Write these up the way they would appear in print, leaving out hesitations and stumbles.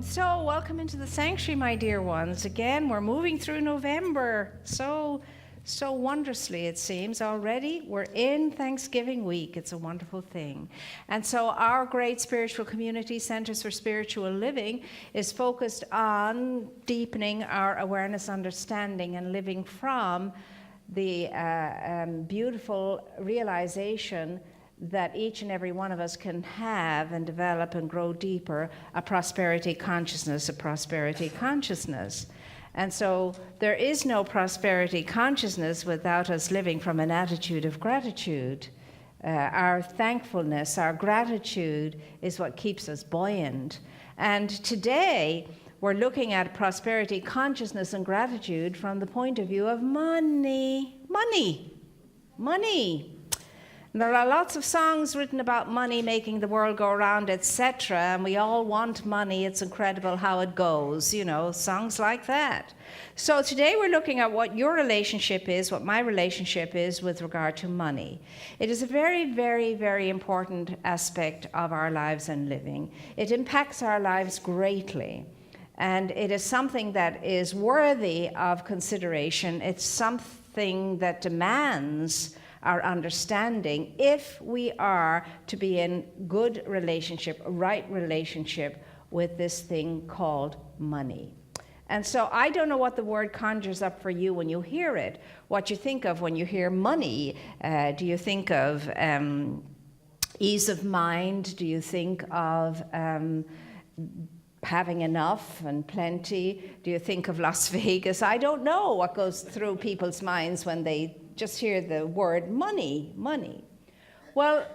So, welcome into the sanctuary, my dear ones. Again, we're moving through November. So wondrously, it seems, already. We're in Thanksgiving week. It's a wonderful thing. And so our great spiritual community, Centers for Spiritual Living, is focused on deepening our awareness, understanding, and living from the beautiful realization that each and every one of us can have and develop and grow deeper a prosperity consciousness, And so there is no prosperity consciousness without us living from an attitude of gratitude. Our thankfulness, our gratitude is what keeps us buoyant. And today, we're looking at prosperity consciousness and gratitude from the point of view of money. There are lots of songs written about money making the world go round, etc. And we all want money. It's incredible how it goes, songs like that. So today we're looking at what your relationship is, what my relationship is with regard to money. It is a very, very, very important aspect of our lives and living. It impacts our lives greatly. And it is something that is worthy of consideration. It's something that demands our understanding if we are to be in good relationship, right relationship with this thing called money. And so I don't know what the word conjures up for you when you hear it, what you think of when you hear money. Do you think of ease of mind? Do you think of having enough and plenty? Do you think of Las Vegas? I don't know what goes through people's minds when they just hear the word money. Well,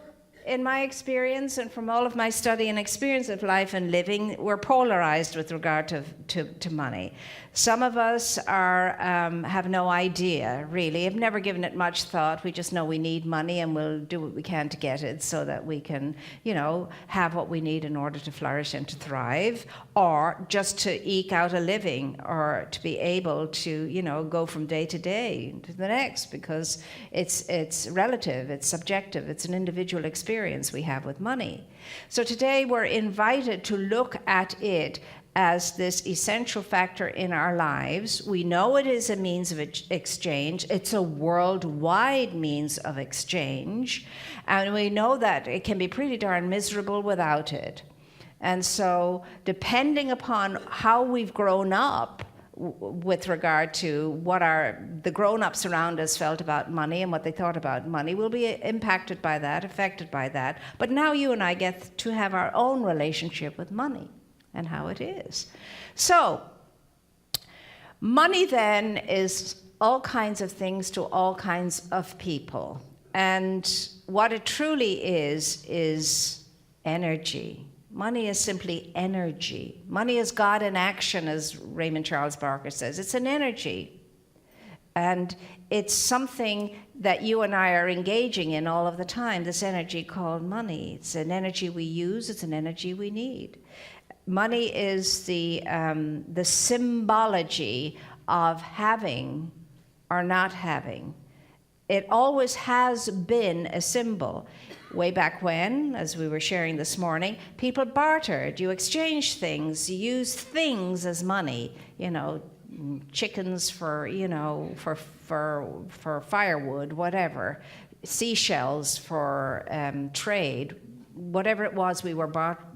in my experience and from all of my study and experience of life and living, we're polarized with regard to money. Some of us have no idea, really, have never given it much thought. We just know we need money and we'll do what we can to get it so that we can, have what we need in order to flourish and to thrive, or just to eke out a living, or to be able to, go from day to day to the next, because it's relative, it's subjective, it's an individual experience we have with money. So today we're invited to look at it as this essential factor in our lives. We know it is a means of exchange. It's a worldwide means of exchange. And we know that it can be pretty darn miserable without it. And so depending upon how we've grown up with regard to what the grown-ups around us felt about money and what they thought about money, will be impacted by that, affected by that. But now you and I get to have our own relationship with money and how it is. So, money then is all kinds of things to all kinds of people. And what it truly is energy. Money is simply energy. Money is God in action, as Raymond Charles Barker says. It's an energy. And it's something that you and I are engaging in all of the time, this energy called money. It's an energy we use, it's an energy we need. Money is the symbology of having or not having. It always has been a symbol. Way back when, as we were sharing this morning, people bartered. You exchange things, you use things as money. Chickens for firewood, whatever. Seashells for trade, whatever it was we were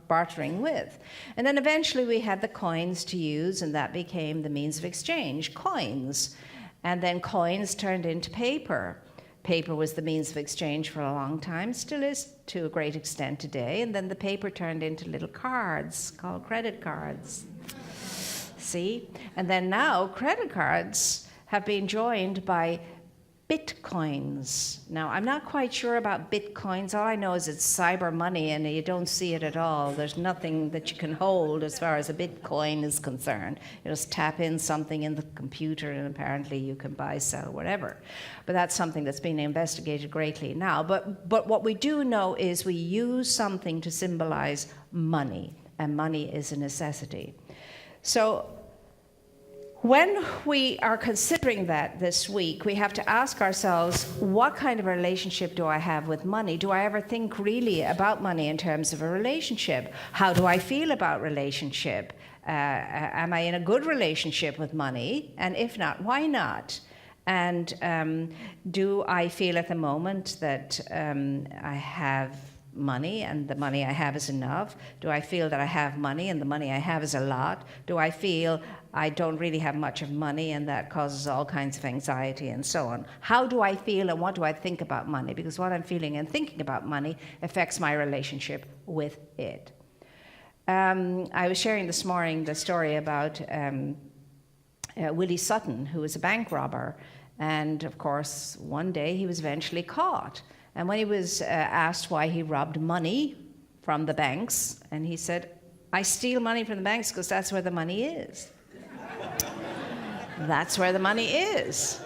bartering with. And then eventually we had the coins to use, and that became the means of exchange, coins. And then coins turned into paper. Paper was the means of exchange for a long time, still is to a great extent today. And then the paper turned into little cards called credit cards. See? And then now credit cards have been joined by bitcoins. Now, I'm not quite sure about bitcoins. All I know is it's cyber money and you don't see it at all. There's nothing that you can hold as far as a bitcoin is concerned. You just tap in something in the computer and apparently you can buy, sell, whatever. But that's something that's being investigated greatly now. But what we do know is we use something to symbolize money, and money is a necessity. So When we are considering that this week, we have to ask ourselves, what kind of a relationship do I have with money? Do I ever think really about money in terms of a relationship? How do I feel about relationship? Am I in a good relationship with money? And if not, why not? And do I feel at the moment that I have money and the money I have is enough? Do I feel that I have money and the money I have is a lot? Do I feel I don't really have much of money and that causes all kinds of anxiety and so on? How do I feel and what do I think about money? Because what I'm feeling and thinking about money affects my relationship with it. I was sharing this morning the story about Willie Sutton, who was a bank robber. And of course, one day he was eventually caught. And when he was asked why he robbed money from the banks, and he said, I steal money from the banks because that's where the money is. That's where the money is.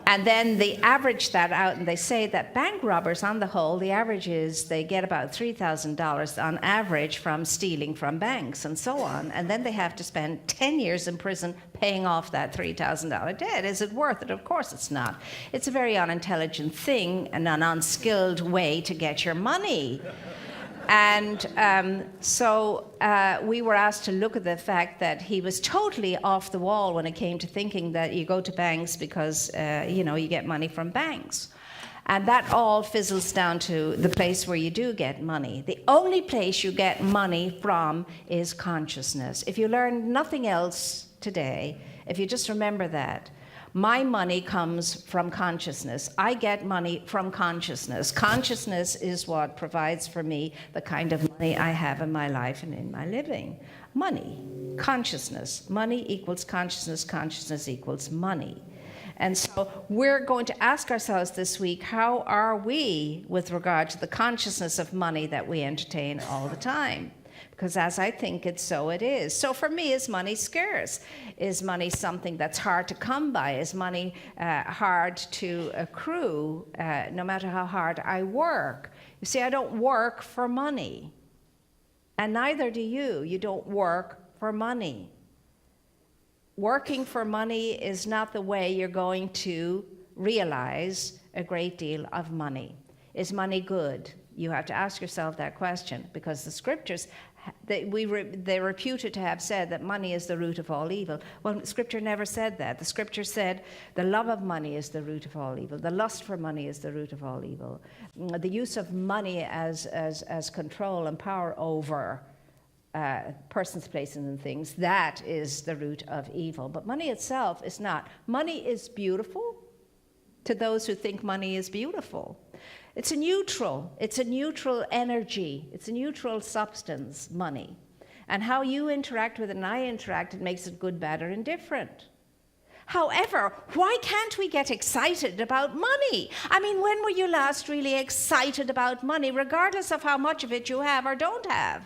And then they average that out, and they say that bank robbers, on the whole, the average is they get about $3,000 on average from stealing from banks and so on. And then they have to spend 10 years in prison paying off that $3,000 debt. Is it worth it? Of course it's not. It's a very unintelligent thing and an unskilled way to get your money. And so we were asked to look at the fact that he was totally off the wall when it came to thinking that you go to banks because, you get money from banks. And that all fizzles down to the place where you do get money. The only place you get money from is consciousness. If you learn nothing else today, if you just remember that, my money comes from consciousness. I get money from consciousness. Consciousness is what provides for me the kind of money I have in my life and in my living. Money, consciousness. Money equals consciousness. Consciousness equals money. And so we're going to ask ourselves this week, how are we with regard to the consciousness of money that we entertain all the time? Because as I think it, so it is. So for me, is money scarce? Is money something that's hard to come by? Is money hard to accrue, no matter how hard I work? You see, I don't work for money. And neither do you. You don't work for money. Working for money is not the way you're going to realize a great deal of money. Is money good? You have to ask yourself that question, because the scriptures, they're reputed to have said that money is the root of all evil. Well, Scripture never said that. The Scripture said the love of money is the root of all evil. The lust for money is the root of all evil. The use of money as control and power over persons, places, and things, that is the root of evil. But money itself is not. Money is beautiful to those who think money is beautiful. It's a neutral energy. It's a neutral substance, money. And how you interact with it and I interact, it makes it good, bad, or indifferent. However, why can't we get excited about money? I mean, when were you last really excited about money, regardless of how much of it you have or don't have?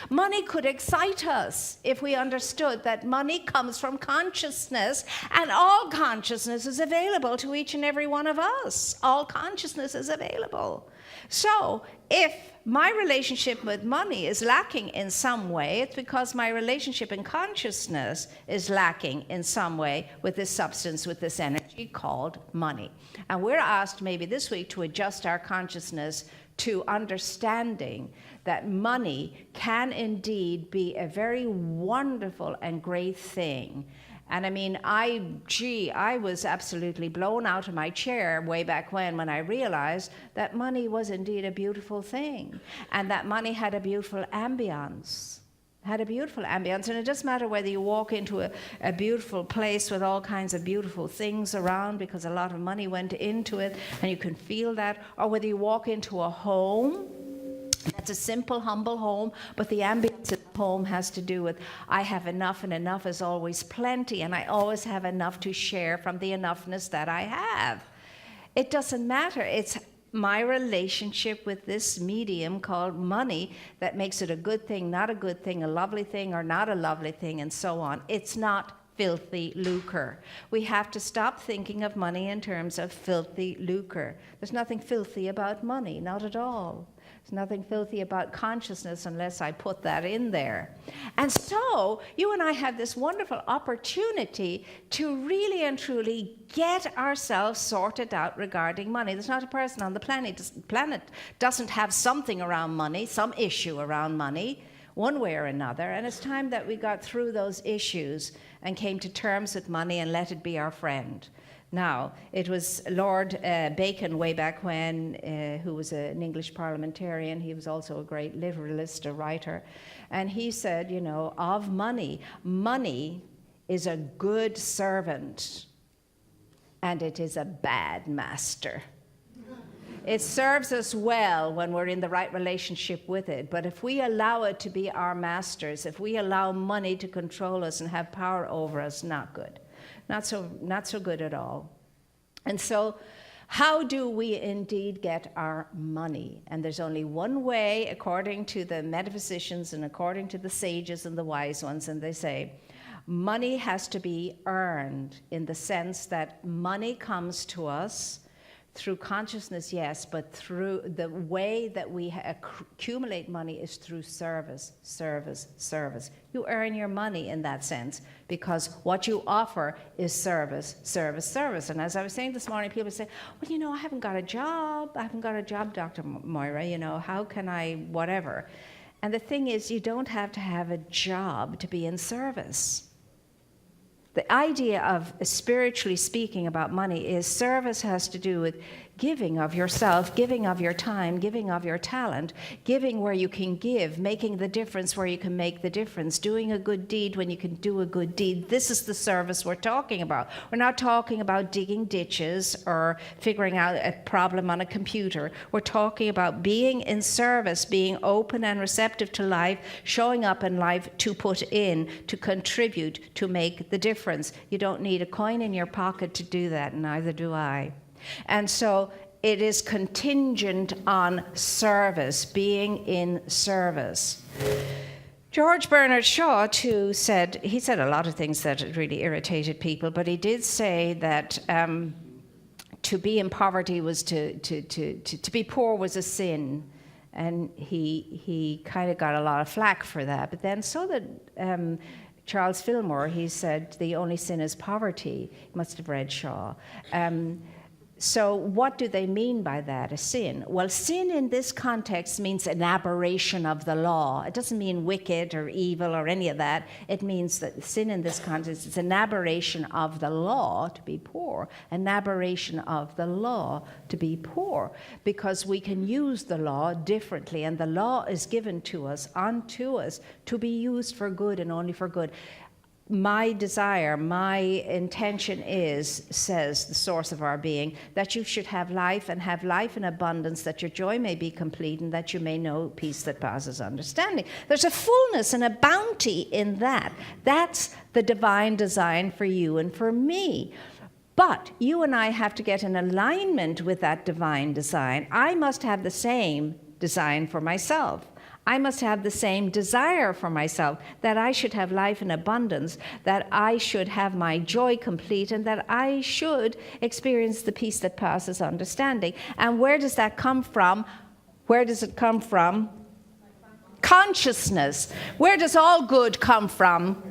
Money could excite us if we understood that money comes from consciousness, and all consciousness is available to each and every one of us. All consciousness is available. So if my relationship with money is lacking in some way, it's because my relationship in consciousness is lacking in some way with this substance, with this energy called money. And we're asked maybe this week to adjust our consciousness to understanding that money can indeed be a very wonderful and great thing. And I mean, I was absolutely blown out of my chair way back when I realized that money was indeed a beautiful thing, and that money had a beautiful ambience. And it doesn't matter whether you walk into a beautiful place with all kinds of beautiful things around because a lot of money went into it and you can feel that, or whether you walk into a home that's a simple, humble home, but the ambience of the home has to do with I have enough, and enough is always plenty, and I always have enough to share from the enoughness that I have. It doesn't matter. It's my relationship with this medium called money that makes it a good thing, not a good thing, a lovely thing or not a lovely thing, and so on. It's not filthy lucre. We have to stop thinking of money in terms of filthy lucre. There's nothing filthy about money, not at all. There's nothing filthy about consciousness unless I put that in there. And so you and I have this wonderful opportunity to really and truly get ourselves sorted out regarding money. There's not a person on the planet doesn't have something around money, some issue around money, one way or another. And it's time that we got through those issues and came to terms with money and let it be our friend. Now, it was Lord Bacon way back when, who was an English parliamentarian. He was also a great literalist, a writer. And he said, you know, of money, money is a good servant and it is a bad master. It serves us well when we're in the right relationship with it. But if we allow it to be our masters, if we allow money to control us and have power over us, not good. Not so good at all. And so how do we indeed get our money? And there's only one way, according to the metaphysicians and according to the sages and the wise ones, and they say, money has to be earned in the sense that money comes to us through consciousness, yes, but through the way that we accumulate money is through service, service, service. You earn your money in that sense because what you offer is service, service, service. And as I was saying this morning, people say, well, you know, I haven't got a job. I haven't got a job, Dr. Moira, you know, how can I, whatever. And the thing is, you don't have to have a job to be in service. The idea of, spiritually speaking, about money is service has to do with giving of yourself, giving of your time, giving of your talent, giving where you can give, making the difference where you can make the difference, doing a good deed when you can do a good deed. This is the service we're talking about. We're not talking about digging ditches or figuring out a problem on a computer. We're talking about being in service, being open and receptive to life, showing up in life to put in, to contribute, to make the difference. You don't need a coin in your pocket to do that, and neither do I. And so it is contingent on service, being in service. George Bernard Shaw, too, said a lot of things that really irritated people, but he did say that to be in poverty was to be poor was a sin. And he kind of got a lot of flack for that. But then so did Charles Fillmore. He said the only sin is poverty. He must have read Shaw. So what do they mean by that, a sin? Well, sin in this context means an aberration of the law. It doesn't mean wicked or evil or any of that. It means that sin in this context is an aberration of the law to be poor, an aberration of the law to be poor, because we can use the law differently, and the law is given to us, unto us, to be used for good and only for good. My desire, my intention is, says the source of our being, that you should have life and have life in abundance, that your joy may be complete and that you may know peace that passes understanding. There's a fullness and a bounty in that. That's the divine design for you and for me. But you and I have to get in alignment with that divine design. I must have the same design for myself. I must have the same desire for myself, that I should have life in abundance, that I should have my joy complete, and that I should experience the peace that passes understanding. And where does that come from? Where does it come from? Consciousness. Where does all good come from?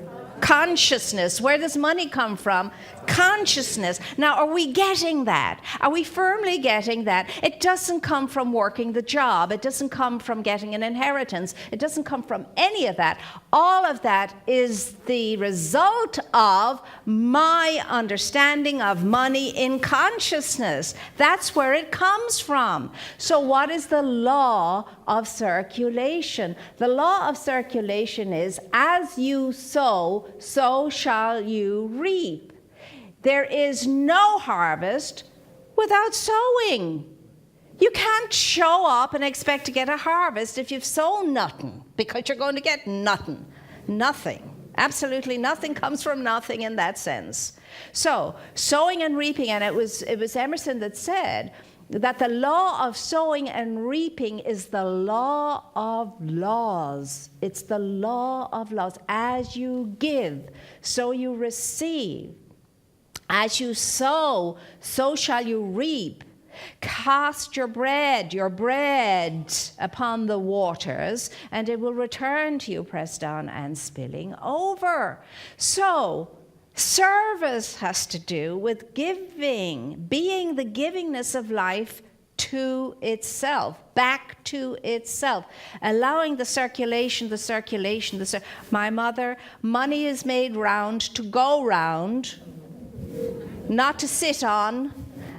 Consciousness. Where does money come from? Consciousness. Now, are we getting that? Are we firmly getting that? It doesn't come from working the job. It doesn't come from getting an inheritance. It doesn't come from any of that. All of that is the result of my understanding of money in consciousness. That's where it comes from. So what is the law of circulation? The law of circulation is, as you sow, so shall you reap. There is no harvest without sowing. You can't show up and expect to get a harvest if you've sown nothing, because you're going to get nothing. Nothing. Absolutely nothing comes from nothing in that sense. So, sowing and reaping, and it was Emerson that said that the law of sowing and reaping is the law of laws. It's the law of laws. As you give, so you receive. As you sow, so shall you reap. Cast your bread upon the waters, and it will return to you, pressed down and spilling over. So, service has to do with giving, being the givingness of life to itself, back to itself, allowing the circulation. My mother, money is made round to go round, not to sit on,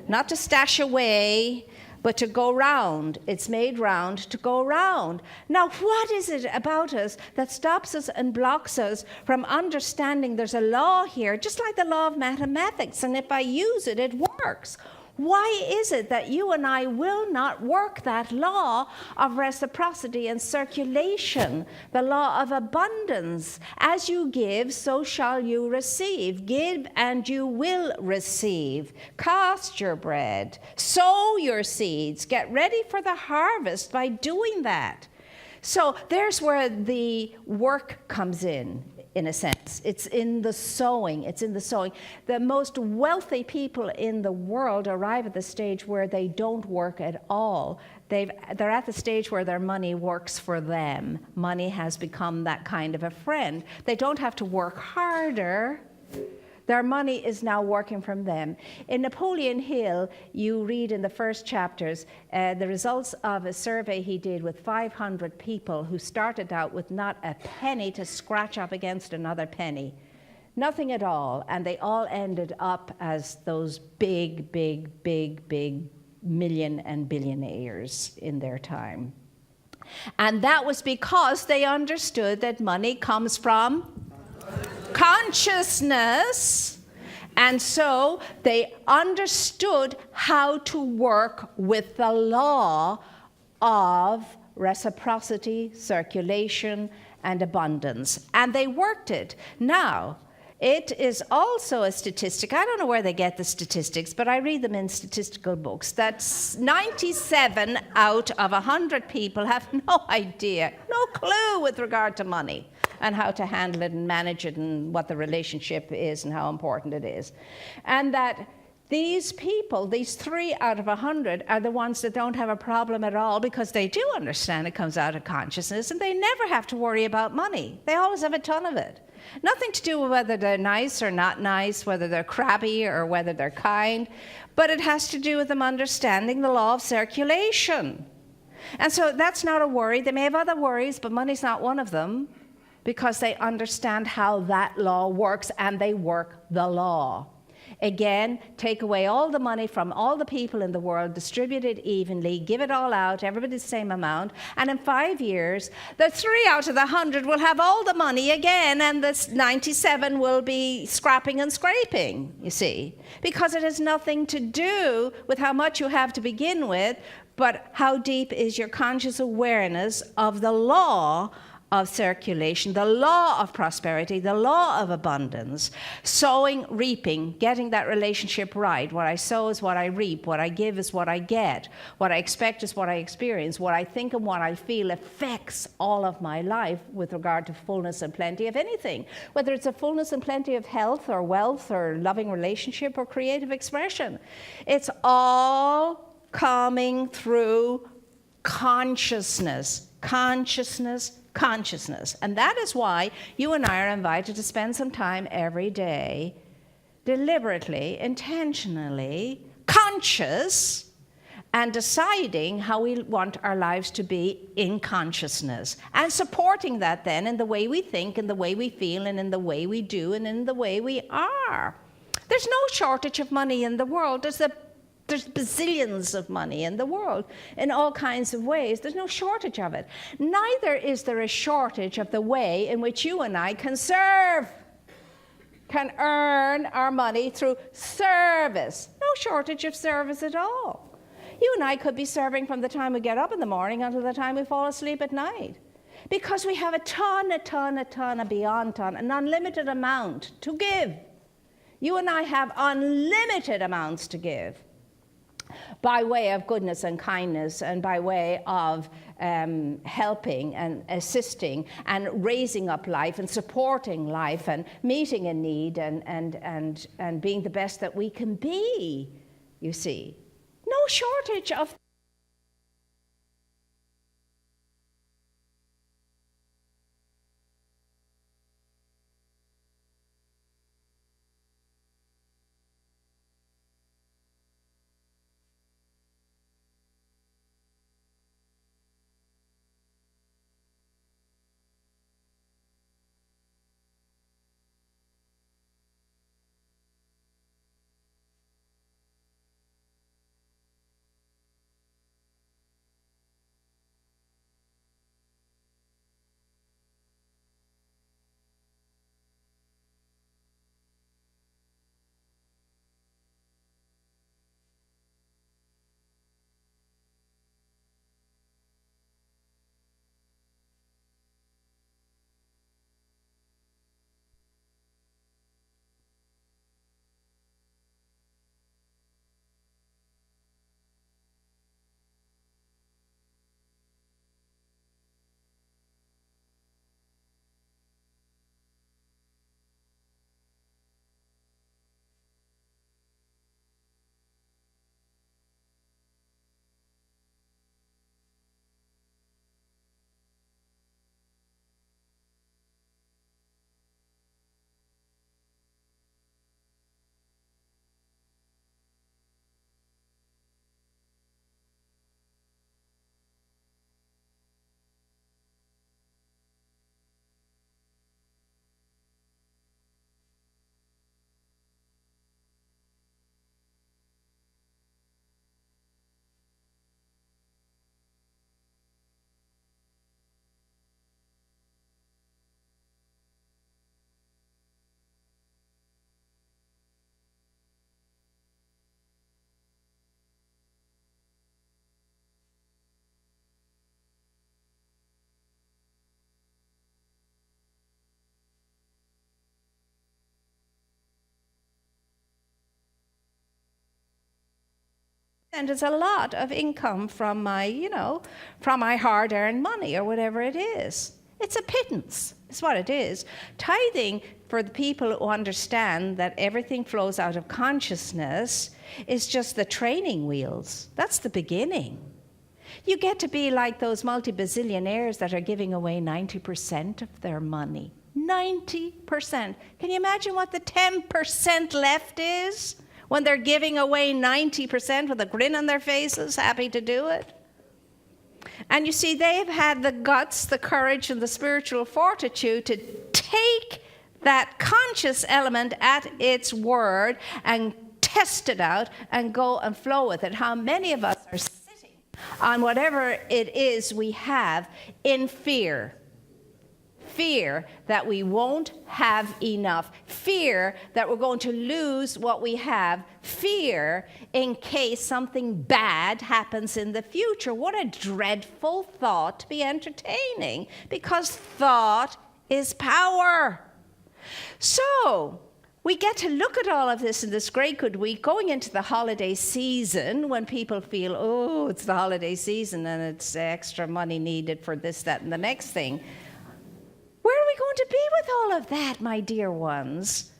not to stash away, but to go round. It's made round to go round. Now, what is it about us that stops us and blocks us from understanding there's a law here, just like the law of mathematics, and if I use it, it works? Why is it that you and I will not work that law of reciprocity and circulation, the law of abundance? As you give, so shall you receive. Give and you will receive. Cast your bread, sow your seeds, get ready for the harvest by doing that. So there's where the work comes in a sense. It's in the sowing. The most wealthy people in the world arrive at the stage where they don't work at all. They're at the stage where their money works for them. Money has become that kind of a friend. They don't have to work harder. Their money is now working from them. In Napoleon Hill, you read in the first chapters the results of a survey he did with 500 people who started out with not a penny to scratch up against another penny. Nothing at all. And they all ended up as those big million and billionaires in their time. And that was because they understood that money comes from consciousness, and so they understood how to work with the law of reciprocity, circulation, and abundance, and they worked it. Now, it is also a statistic, I don't know where they get the statistics, but I read them in statistical books, that 97 out of 100 people have no idea, no clue with regard to money and how to handle it and manage it and what the relationship is and how important it is. And that these people, these 3 out of 100, are the ones that don't have a problem at all because they do understand it comes out of consciousness and they never have to worry about money. They always have a ton of it. Nothing to do with whether they're nice or not nice, whether they're crabby or whether they're kind, but it has to do with them understanding the law of circulation. And so that's not a worry. They may have other worries, but money's not one of them because they understand how that law works and they work the law. Again, take away all the money from all the people in the world, distribute it evenly, give it all out, everybody the same amount, and in 5 years, the 3 out of the 100 will have all the money again, and the 97 will be scrapping and scraping, you see, because it has nothing to do with how much you have to begin with, but how deep is your conscious awareness of the law of circulation, the law of prosperity, the law of abundance, sowing, reaping, getting that relationship right. What I sow is what I reap. What I give is what I get. What I expect is what I experience. What I think and what I feel affects all of my life with regard to fullness and plenty of anything, whether it's a fullness and plenty of health or wealth or loving relationship or creative expression. It's all coming through consciousness. And that is why you and I are invited to spend some time every day, deliberately, intentionally, conscious, and deciding how we want our lives to be in consciousness, and supporting that then in the way we think, in the way we feel, and in the way we do, and in the way we are. There's no shortage of money in the world. There's bazillions of money in the world in all kinds of ways. There's no shortage of it. Neither is there a shortage of the way in which you and I can serve, can earn our money through service. No shortage of service at all. You and I could be serving from the time we get up in the morning until the time we fall asleep at night, because we have a ton, an unlimited amount to give. You and I have unlimited amounts to give, by way of goodness and kindness, and by way of helping and assisting and raising up life and supporting life and meeting a need and being the best that we can be, you see. No shortage of and it's a lot of income from my hard-earned money or whatever it is. It's a pittance. It's what it is. Tithing, for the people who understand that everything flows out of consciousness, is just the training wheels. That's the beginning. You get to be like those multi-bazillionaires that are giving away 90% of their money. 90%. Can you imagine what the 10% left is? When they're giving away 90% with a grin on their faces, happy to do it. And you see, they've had the guts, the courage, and the spiritual fortitude to take that conscious element at its word and test it out and go and flow with it. How many of us are sitting on whatever it is we have in fear? Fear that we won't have enough. Fear that we're going to lose what we have. Fear in case something bad happens in the future. What a dreadful thought to be entertaining, because thought is power. So we get to look at all of this in this great good week, going into the holiday season, when people feel, oh, it's the holiday season and it's extra money needed for this, that, and the next thing. Where are we going to be with all of that, my dear ones?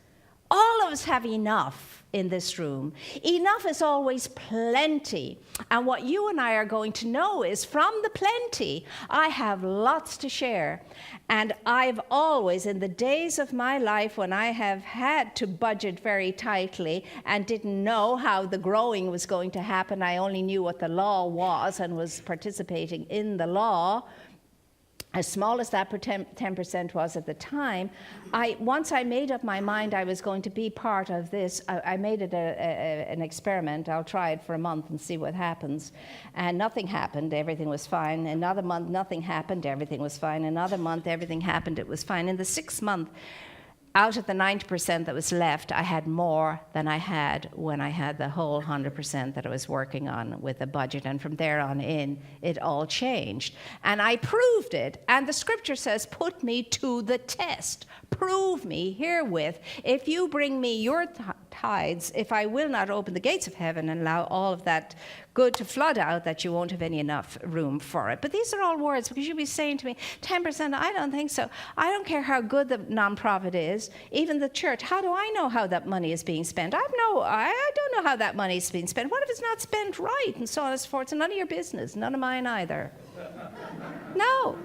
All of us have enough in this room. Enough is always plenty. And what you and I are going to know is, from the plenty, I have lots to share. And I've always, in the days of my life when I have had to budget very tightly and didn't know how the growing was going to happen, I only knew what the law was and was participating in the law, as small as that 10% was at the time. Once I made up my mind I was going to be part of this, I made it an experiment. I'll try it for a month and see what happens. And nothing happened, everything was fine. Another month, nothing happened, everything was fine. Another month, everything happened, it was fine. In the 6th month, out of the 90% that was left, I had more than I had when I had the whole 100% that I was working on with the budget. And from there on in, it all changed. And I proved it. And the scripture says, put me to the test. Prove me herewith. If you bring me your tides, if I will not open the gates of heaven and allow all of that good to flood out, that you won't have any enough room for it. But these are all words, because you'll be saying to me, 10%, I don't think so. I don't care how good the nonprofit is, even the church. How do I know how that money is being spent? I don't know how that money is being spent. What if it's not spent right? And so on and so forth. It's none of your business, none of mine either. No.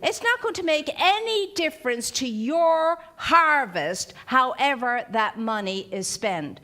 It's not going to make any difference to your harvest, however that money is spent.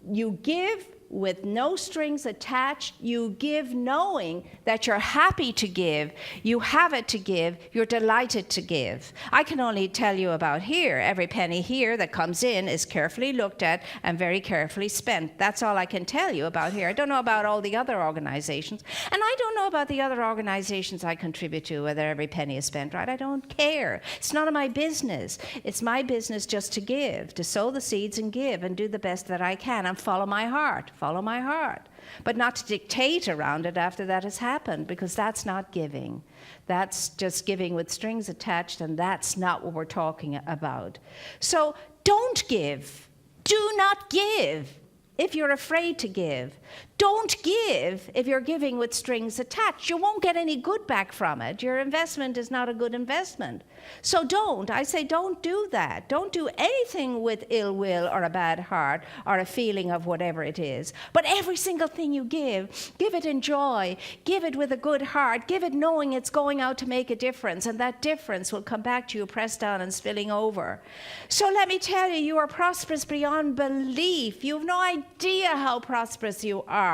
You give with no strings attached. You give knowing that you're happy to give. You have it to give. You're delighted to give. I can only tell you about here. Every penny here that comes in is carefully looked at and very carefully spent. That's all I can tell you about here. I don't know about all the other organizations. And I don't know about the other organizations I contribute to, whether every penny is spent right. I don't care. It's none of my business. It's my business just to give, to sow the seeds and give and do the best that I can and follow my heart. Follow my heart, but not to dictate around it after that has happened, because that's not giving. That's just giving with strings attached, and that's not what we're talking about. So don't give. Do not give if you're afraid to give. Don't give if you're giving with strings attached. You won't get any good back from it. Your investment is not a good investment. So I say don't do that. Don't do anything with ill will or a bad heart or a feeling of whatever it is. But every single thing you give it in joy. Give it with a good heart. Give it knowing it's going out to make a difference, and that difference will come back to you pressed down and spilling over. So let me tell you, you are prosperous beyond belief. You have no idea how prosperous you are.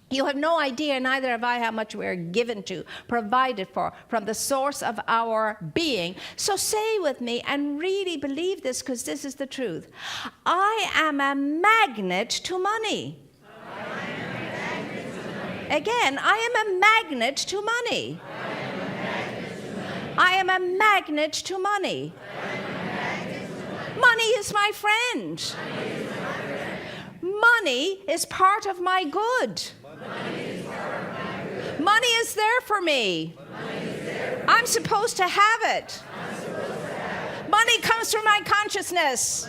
You have no idea, neither have I, how much we're given to, provided for, from the source of our being. So say with me, and really believe this, because this is the truth. I am a magnet to money. Again, I am a magnet to money. I am a magnet to money. Money is my friend. Money is part of my good. Money is there for me. I'm supposed to have it. Money comes from my consciousness.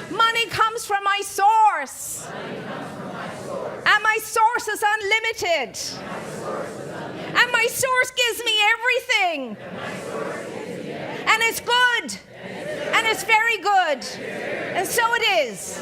Money comes from my source. And my source is unlimited. And my source gives me everything. And it's good. And it's very good. And so it is.